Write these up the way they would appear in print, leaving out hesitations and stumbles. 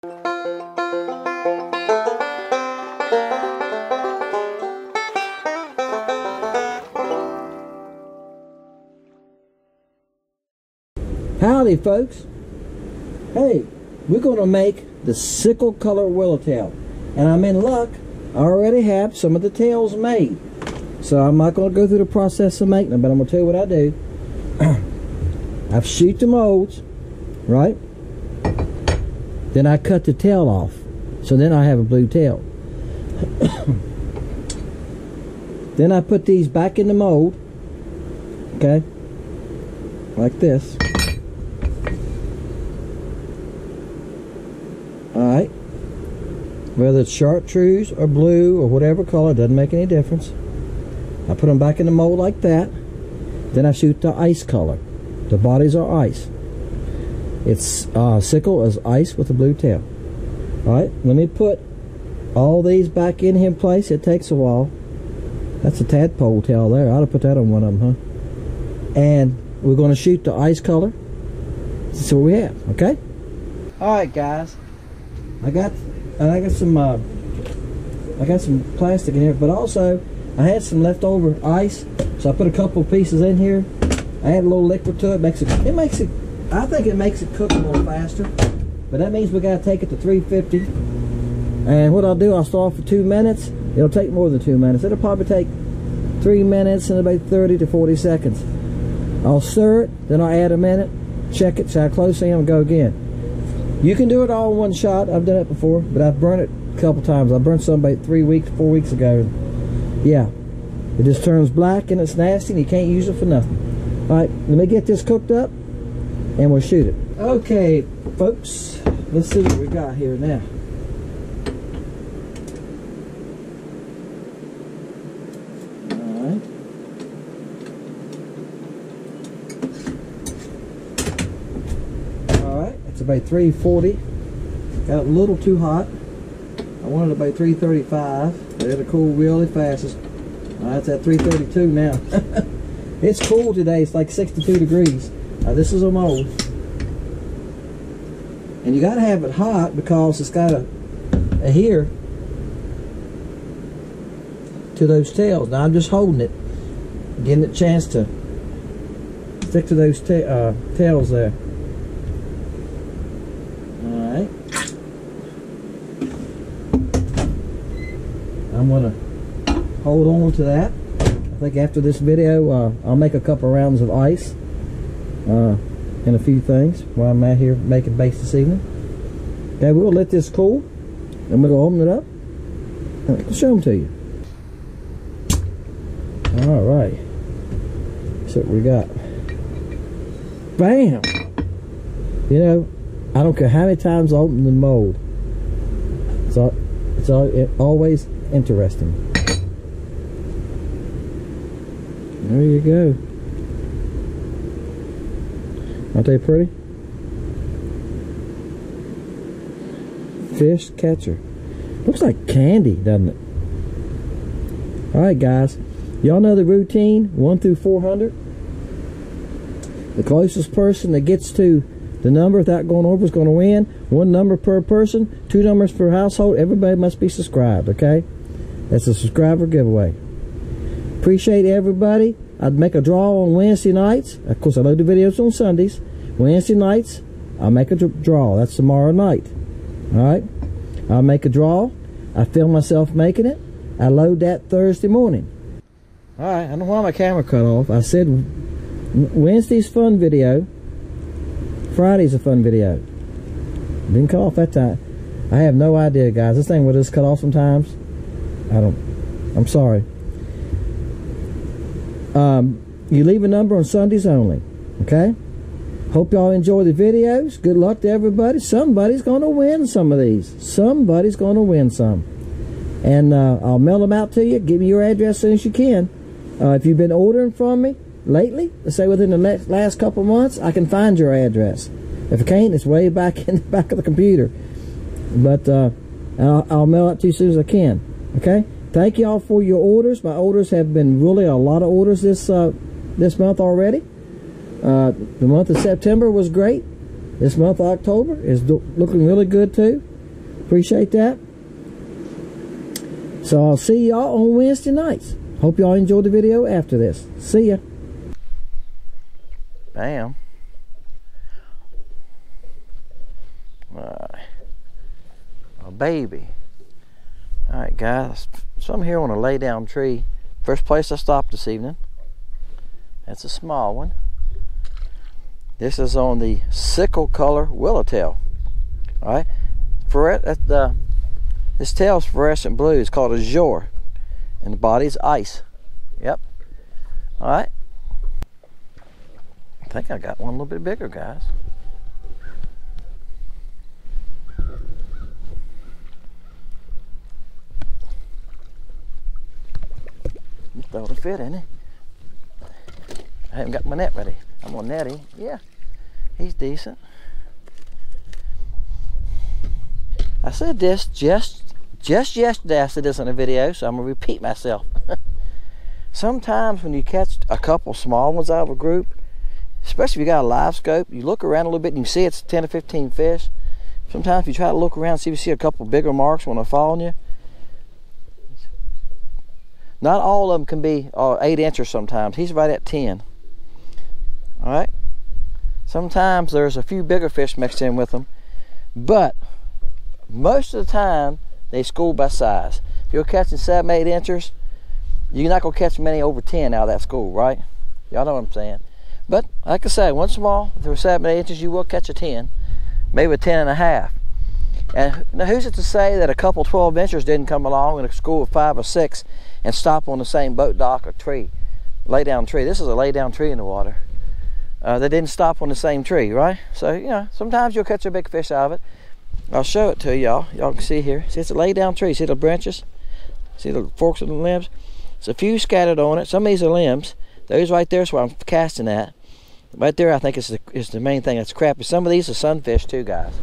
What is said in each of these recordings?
Howdy folks. Hey, we're going to make the sickle color willow tail, and I'm in luck. I already have some of the tails made, so I'm not going to go through the process of making them, but I'm going to tell you what I do. I've shoot the molds, right? Then I cut the tail off, so then I have a blue tail. Then I put these back in the mold, okay, like this. Alright, whether it's chartreuse or blue or whatever color, doesn't make any difference. I put them back in the mold like that. Then I shoot the ice color. The bodies are ice. It's sickle is ice with a blue tail. Alright, let me put all these back in place. It takes a while. That's a tadpole tail there. I ought to put that on one of them, huh? And we're going to shoot the ice color. That's what we have, okay? Alright guys, I got some plastic in here, but also I had some leftover ice, so I put a couple pieces in here. I add a little liquid to it. I think it makes it cook a little faster, but that means we got to take it to 350. And what I'll do, I'll start for 2 minutes. It'll take more than 2 minutes. It'll probably take 3 minutes and about 30 to 40 seconds. I'll stir it, then I'll add a minute, check it, see how close I am, and go again. You can do it all in one shot. I've done it before, but I've burnt it a couple times. I burned some about 4 weeks ago. Yeah, it just turns black and it's nasty and you can't use it for nothing. Alright, let me get this cooked up and we'll shoot it. Okay, folks, let's see what we got here now. About 340. Got it a little too hot. I wanted about 335. It'll cool really fast. It's at 332 now. It's cool today. It's like 62 degrees. This is a mold, and you got to have it hot because it's got to adhere to those tails. Now I'm just holding it, getting a chance to stick to those tails there. I'm going to hold on to that. I think after this video I'll make a couple rounds of ice and a few things while I'm out here making base this evening. Okay, we'll let this cool and we'll open it up and I'll show them to you. Alright, so what we got. Bam! You know, I don't care how many times I open the mold, it's always interesting. There you go. Aren't they pretty? Fish catcher. Looks like candy, doesn't it? Alright guys, y'all know the routine, 1 through 400. The closest person that gets to the number without going over is going to win. 1 number per person, 2 numbers per household. Everybody must be subscribed, okay? That's a subscriber giveaway. Appreciate everybody. I'd make a draw on Wednesday nights. Of course, I load the videos on Sundays. Wednesday nights, I'll make a draw. That's tomorrow night. Alright? I'll make a draw. I film myself making it. I load that Thursday morning. Alright, I don't know why my camera cut off. I said Wednesday's fun video. Friday's a fun video. Didn't cut off that time. I have no idea, guys. This thing will just cut off sometimes. I'm sorry. You leave a number on Sundays only. Okay? Hope y'all enjoy the videos. Good luck to everybody. Somebody's going to win some of these. Somebody's going to win some. And I'll mail them out to you. Give me your address as soon as you can. If you've been ordering from me lately, let's say within the last couple months, I can find your address. If I can't, it's way back in the back of the computer. But I'll mail it to you as soon as I can. Okay? Thank y'all for your orders. My orders have been really a lot of orders this month already. The month of September was great. This month of October is looking really good too. Appreciate that. So I'll see y'all on Wednesday nights. Hope y'all enjoyed the video after this. See ya. Bam. Alright. A baby. Alright guys, so I'm here on a lay down tree. First place I stopped this evening. That's a small one. This is on the sickle color Willow Tail. Alright. This tail is fluorescent blue. It's called azure. And the body's ice. Yep. Alright. I think I got one a little bit bigger, guys. Throw the fit in it. I haven't got my net ready. I'm gonna net him. Yeah, he's decent. I said this just yesterday. I said this in a video, so I'm gonna repeat myself. Sometimes when you catch a couple small ones out of a group, especially if you got a live scope, you look around a little bit and you see it's 10 or 15 fish. Sometimes if you try to look around, see if you see a couple bigger marks when they're following you. Not all of them can be 8 inches sometimes. He's right at 10. Alright? Sometimes there's a few bigger fish mixed in with them. But most of the time, they school by size. If you're catching 7, 8 inches, you're not going to catch many over 10 out of that school, right? Y'all know what I'm saying. But, like I say, once in a while, if they're 7, 8 inches, you will catch a 10. Maybe a 10.5. And now who's it to say that a couple 12 inchers didn't come along in a school of 5 or 6 and stop on the same boat dock or tree, lay down tree. This is a lay down tree in the water. They didn't stop on the same tree, right? So, you know, sometimes you'll catch a big fish out of it. I'll show it to y'all. Y'all can see here. See, it's a lay down tree. See the branches? See the forks of the limbs? There's a few scattered on it. Some of these are limbs. Those right there is where I'm casting at. Right there, I think is the main thing. That's crappie. Some of these are sunfish too, guys.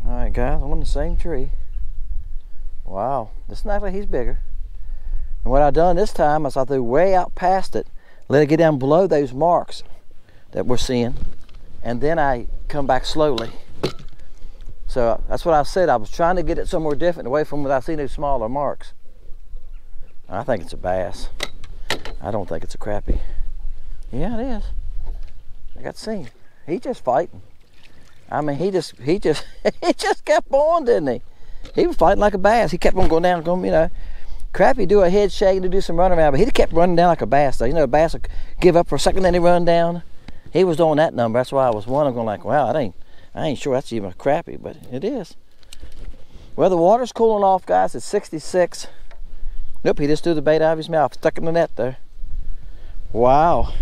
All right, guys, I'm on the same tree. Wow, this not like he's bigger. And what I done this time is I threw way out past it, let it get down below those marks that we're seeing, and then I come back slowly. So that's what I said. I was trying to get it somewhere different, away from where I see those smaller marks. I think it's a bass. I don't think it's a crappie. Yeah, it is. I got to see him. He's just fighting. I mean, he just he just kept on, didn't he? He was fighting like a bass. He kept on going down, going, you know. Crappie do a head shake to do some running around, but he kept running down like a bass, though. You know, a bass will give up for a second, then he run down. He was doing that number. That's why I was wondering, going like, wow, I ain't sure that's even a crappie, but it is. Well, the water's cooling off, guys. It's 66. Nope, he just threw the bait out of his mouth, stuck in the net there. Wow.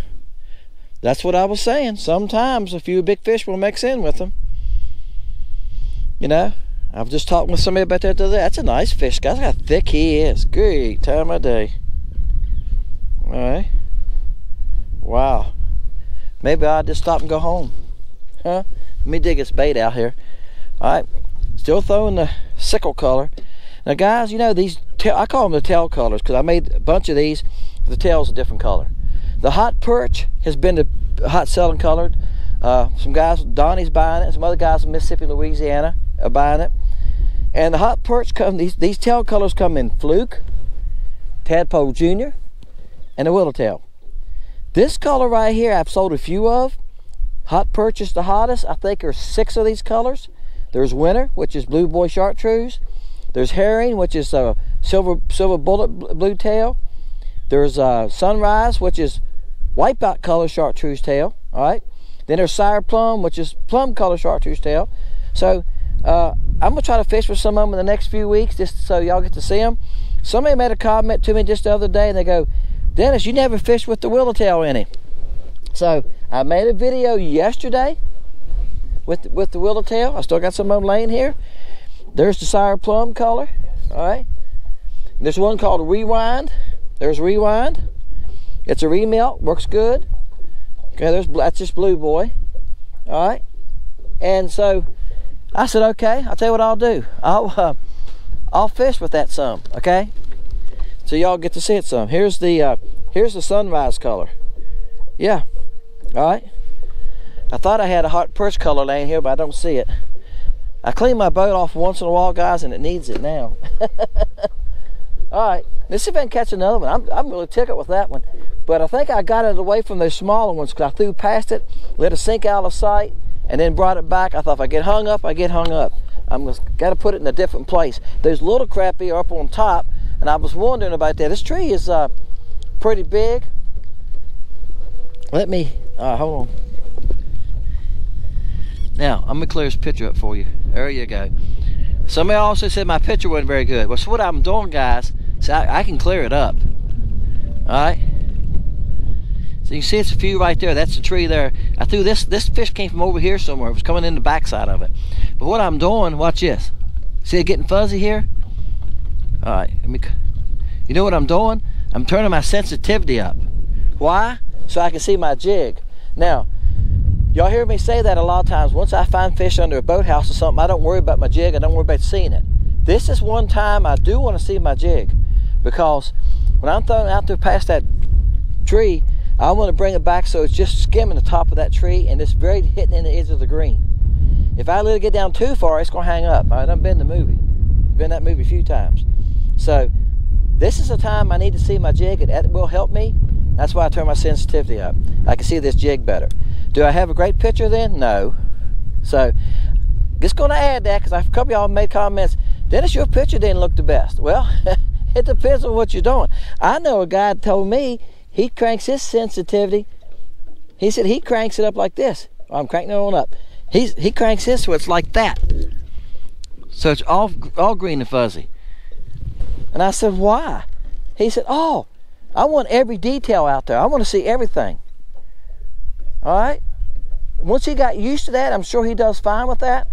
That's what I was saying. Sometimes a few big fish will mix in with them. You know, I was just talking with somebody about that the other day. That's a nice fish, guys. Look how thick he is. Great time of day. All right. Wow. Maybe I'll just stop and go home. Huh? Let me dig this bait out here. All right. Still throwing the sickle color. Now, guys, you know, these, I call them the tail colors because I made a bunch of these. The tail's a different color. The hot perch has been the hot selling colored. Some guys, Donnie's buying it. Some other guys in Mississippi and Louisiana are buying it. And the hot perch come, these tail colors come in Fluke, Tadpole Jr., and the Willow Tail. This color right here, I've sold a few of. Hot perch is the hottest. I think there's 6 of these colors. There's Winter, which is Blue Boy Chartreuse. There's Herring, which is silver bullet blue tail. There's Sunrise, which is wipeout color chartreuse tail. All right. Then there's Sire Plum, which is plum color chartreuse tail. So I'm gonna try to fish with some of them in the next few weeks, just so y'all get to see them. Somebody made a comment to me just the other day, and they go, "Dennis, you never fished with the Willow Tail in it." So I made a video yesterday with the Willow Tail. I still got some of them laying here. There's the Sire Plum color. All right. There's one called Rewind. There's Rewind. It's a remelt, works good. Okay, that's just Blue Boy. All right. And so I said, okay, I'll tell you what I'll do. I'll fish with that some, okay? So y'all get to see it some. Here's the Sunrise color. Yeah. All right. I thought I had a hot perch color laying here, but I don't see it. I clean my boat off once in a while, guys, and it needs it now. All right, let's see if I can catch another one. I'm really tickled with that one. But I think I got it away from those smaller ones because I threw past it, let it sink out of sight, and then brought it back. I thought if I get hung up, I get hung up. I'm just got to put it in a different place. Those little crappie are up on top, and I was wondering about that. This tree is pretty big. Let me, hold on. Now, I'm going to clear this picture up for you. There you go. Somebody also said my picture wasn't very good. Well, so what I'm doing, guys, is I can clear it up. Alright? So you can see it's a few right there. That's the tree there. I threw this fish came from over here somewhere. It was coming in the backside of it. But what I'm doing, watch this. See it getting fuzzy here? Alright, you know what I'm doing? I'm turning my sensitivity up. Why? So I can see my jig. Now, y'all hear me say that a lot of times. Once I find fish under a boathouse or something, I don't worry about my jig. I don't worry about seeing it. This is one time I do want to see my jig, because when I'm throwing out there past that tree, I want to bring it back so it's just skimming the top of that tree and it's very hitting in the edge of the green. If I let it get down too far, it's going to hang up. I've been in the movie. Been in that movie a few times. So this is a time I need to see my jig, and that will help me. That's why I turn my sensitivity up. I can see this jig better. Do I have a great picture then? No. So just going to add that, because a couple of y'all made comments, Dennis, your picture didn't look the best. Well, it depends on what you're doing. I know a guy told me he cranks his sensitivity. He said he cranks it up like this. I'm cranking it on up. He cranks his so it's like that. So it's all green and fuzzy. And I said, why? He said, oh, I want every detail out there. I want to see everything. All right? Once he got used to that, I'm sure he does fine with that.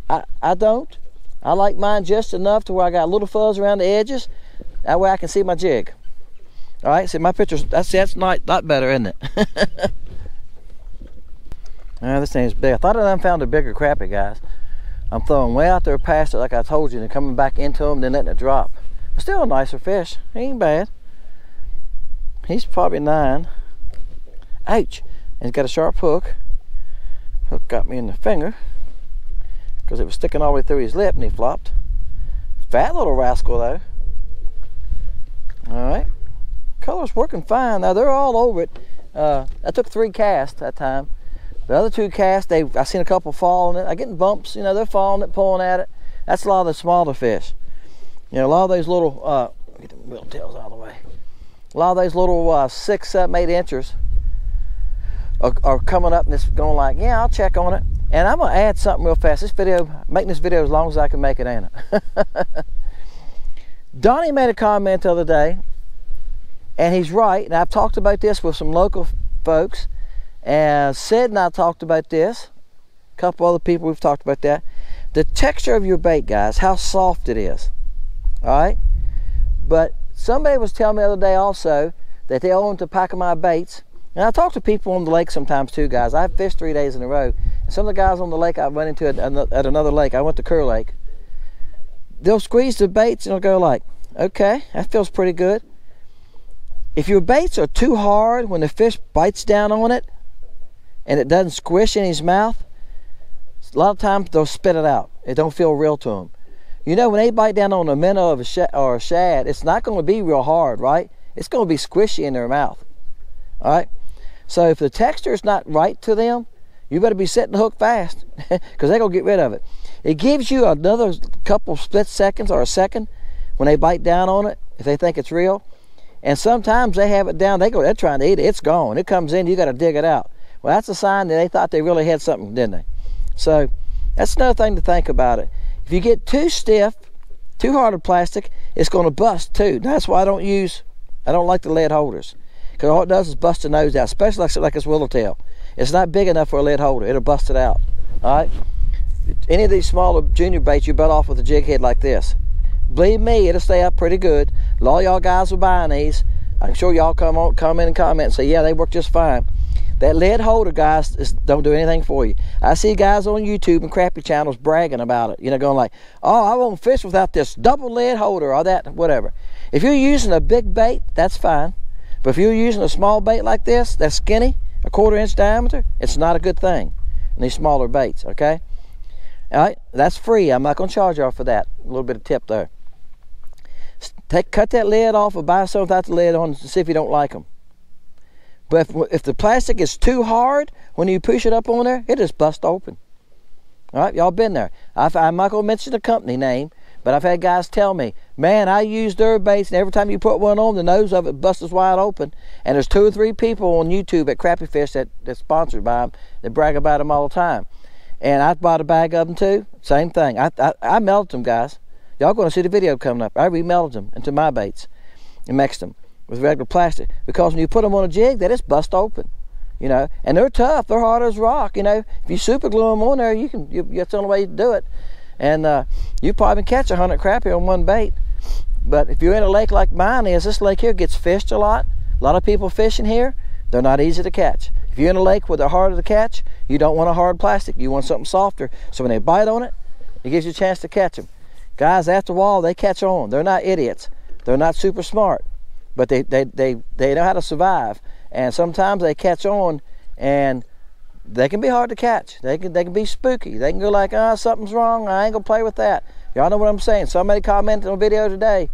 I don't. I like mine just enough to where I got a little fuzz around the edges. That way I can see my jig. All right, see my pictures, that's not better, isn't it? This thing's big. I thought I found a bigger crappie, guys. I'm throwing way out there past it like I told you, and coming back into them, then letting it drop. But still a nicer fish. He ain't bad. He's probably 9. Ouch. And he's got a sharp hook. Hook got me in the finger because it was sticking all the way through his lip and he flopped. Fat little rascal though. All right. Color's working fine. Now they're all over it. I took 3 casts that time. The other 2 casts, I seen a couple fall on it. I'm getting bumps, you know, they're falling it, pulling at it. That's a lot of the smaller fish. You know, a lot of those little, get the willow tails out of the way. A lot of those little 6, 7, 8 inchers are coming up and it's going like, yeah, I'll check on it. And I'm gonna add something real fast. This video, making this video as long as I can make it, ain't it? Donnie made a comment the other day, and he's right, and I've talked about this with some local folks, and Sid and I talked about this, a couple other people, we've talked about that. The texture of your bait, guys, how soft it is, all right? But somebody was telling me the other day also that they owned a pack of my baits, and I talk to people on the lake sometimes too, guys. I've fished 3 days in a row, and some of the guys on the lake I went into at another lake, I went to Kerr Lake, they'll squeeze the baits and they'll go like, okay, that feels pretty good. If your baits are too hard when the fish bites down on it and it doesn't squish in his mouth, a lot of times they'll spit it out. It don't feel real to them. You know, when they bite down on a minnow or a shad, it's not going to be real hard, right? It's going to be squishy in their mouth, all right? So if the texture is not right to them, you better be setting the hook fast because they're going to get rid of it. It gives you another couple split seconds or a second when they bite down on it, if they think it's real. And sometimes they have it down, they're trying to eat it, it's gone. It comes in, you got to dig it out. Well, that's a sign that they thought they really had something, didn't they? So that's another thing to think about it. If you get too stiff, too hard of plastic, it's going to bust too. That's why I don't like the lead holders. Because all it does is bust the nose out, especially like this willow tail. It's not big enough for a lead holder. It'll bust it out. All right? Any of these smaller junior baits, you butt off with a jig head like this. Believe me, it'll stay up pretty good. A lot of y'all guys are buying these. I'm sure y'all come in and comment and say, yeah, they work just fine. That lead holder, guys, don't do anything for you. I see guys on YouTube and crappie channels bragging about it. You know, going like, oh, I won't fish without this double lead holder or that, whatever. If you're using a big bait, that's fine. But if you're using a small bait like this, that's skinny, a 1/4 inch diameter, it's not a good thing in these smaller baits, okay? All right, that's free. I'm not going to charge y'all for that. A little bit of tip there. Cut that lid off or buy some without the lid on to see if you don't like them. But if the plastic is too hard, when you push it up on there, it just busts open. All right, y'all been there. I'm not going to mention the company name, but I've had guys tell me, man, I use their baits, and every time you put one on, the nose of it busts wide open. And there's 2 or 3 people on YouTube at Crappie Fish that's sponsored by them that brag about them all the time. And I bought a bag of them too. Same thing. I melted them, guys. Y'all going to see the video coming up. I remelted them into my baits and mixed them with regular plastic, because when you put them on a jig, they just bust open, you know. And they're tough. They're hard as rock, you know. If you super glue them on there, that's the only way to do it. And you probably catch 100 crappie on one bait. But if you're in a lake like mine is, this lake here gets fished a lot of people fishing here. They're not easy to catch. If you're in a lake where they're harder to catch, you don't want a hard plastic. You want something softer. So when they bite on it, it gives you a chance to catch them. Guys, after a while, they catch on. They're not idiots. They're not super smart, but they know how to survive. And sometimes they catch on, and they can be hard to catch. They can be spooky. They can go like, something's wrong. I ain't gonna play with that. Y'all know what I'm saying. Somebody commented on a video today,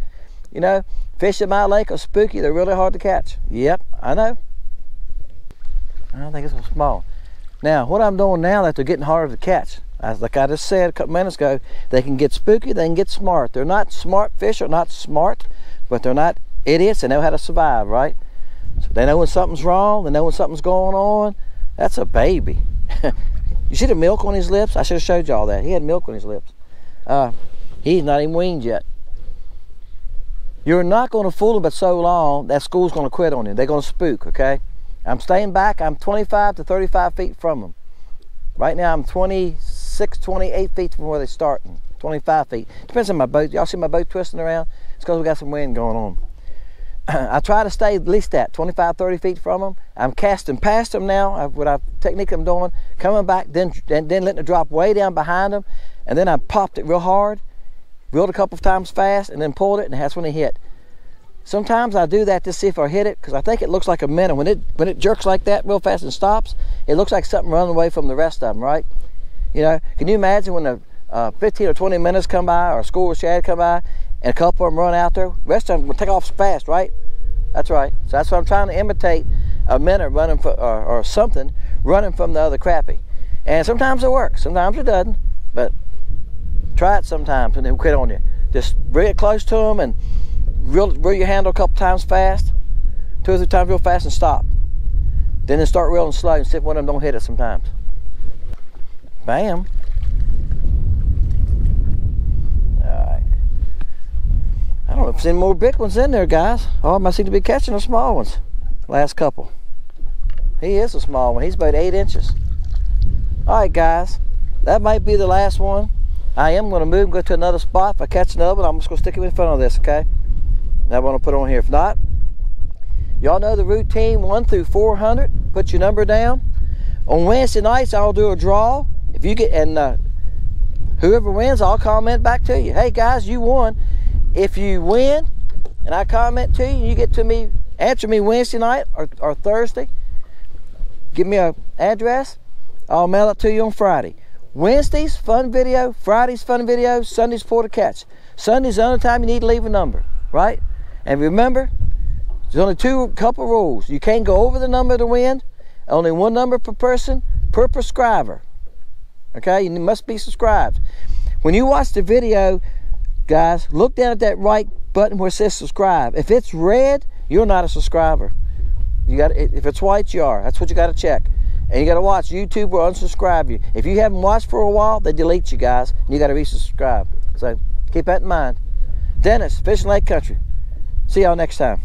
you know, fish at my lake are spooky. They're really hard to catch. Yep, I know. I don't think it's so small. Now, what I'm doing now that they're getting harder to catch, like I just said a couple minutes ago, they can get spooky, they can get smart. They're not smart fish, are not smart, but they're not idiots. They know how to survive, right? So they know when something's wrong, they know when something's going on. That's a baby. You see the milk on his lips? I should have showed y'all that. He had milk on his lips. He's not even weaned yet. You're not going to fool them but so long that school's going to quit on you. They're going to spook, okay? I'm staying back. I'm 25 to 35 feet from them. Right now I'm 26, 28 feet from where they're starting. 25 feet. Depends on my boat. Y'all see my boat twisting around? It's because we got some wind going on. I try to stay at least at 25, 30 feet from them. I'm casting past them now. What technique I'm doing, coming back, then letting it drop way down behind them, and then I popped it real hard, reeled a couple of times fast, and then pulled it, and that's when it hit. Sometimes I do that to see if I hit it, because I think it looks like a minnow. When it jerks like that real fast and stops, it looks like something running away from the rest of them, right? You know, can you imagine when the 15 or 20 minutes come by, or a school of shad come by, and a couple of them run out there? The rest of them will take off fast, right? That's right. So that's what I'm trying to imitate, a minnow running for, or something running from the other crappie. And sometimes it works, sometimes it doesn't, but try it sometimes and they'll quit on you. Just bring it close to them and reel your handle a couple times fast, 2 or 3 times real fast, and stop. Then start reeling slow and see if one of them don't hit it sometimes. Bam. Alright. I don't know if there's any more big ones in there, guys. Oh, I seem to be catching the small ones. Last couple. He is a small one. He's about 8 inches. Alright, guys. That might be the last one. I am going to move and go to another spot. If I catch another one, I'm just going to stick him in front of this, okay? That one I'll put on here. If not, y'all know the routine, 1 through 400. Put your number down. On Wednesday nights, I'll do a draw. If you get, and whoever wins, I'll comment back to you. Hey guys, you won. If you win, and I comment to you, you get to me, answer me Wednesday night or Thursday. Give me an address. I'll mail it to you on Friday. Wednesdays, fun video. Fridays, fun video. Sundays, pour to catch. Sunday's the only time you need to leave a number, right? And remember, there's only couple rules. You can't go over the number to win. Only 1 number per person, per prescriber. Okay, you must be subscribed. When you watch the video, guys, look down at that right button where it says subscribe. If it's red, you're not a subscriber. If it's white, you are. That's what you got to check. And you got to watch. YouTube will unsubscribe you. If you haven't watched for a while, they delete you, guys. And you got to resubscribe. So keep that in mind. Dennis, Fishing Lake Country. See y'all next time.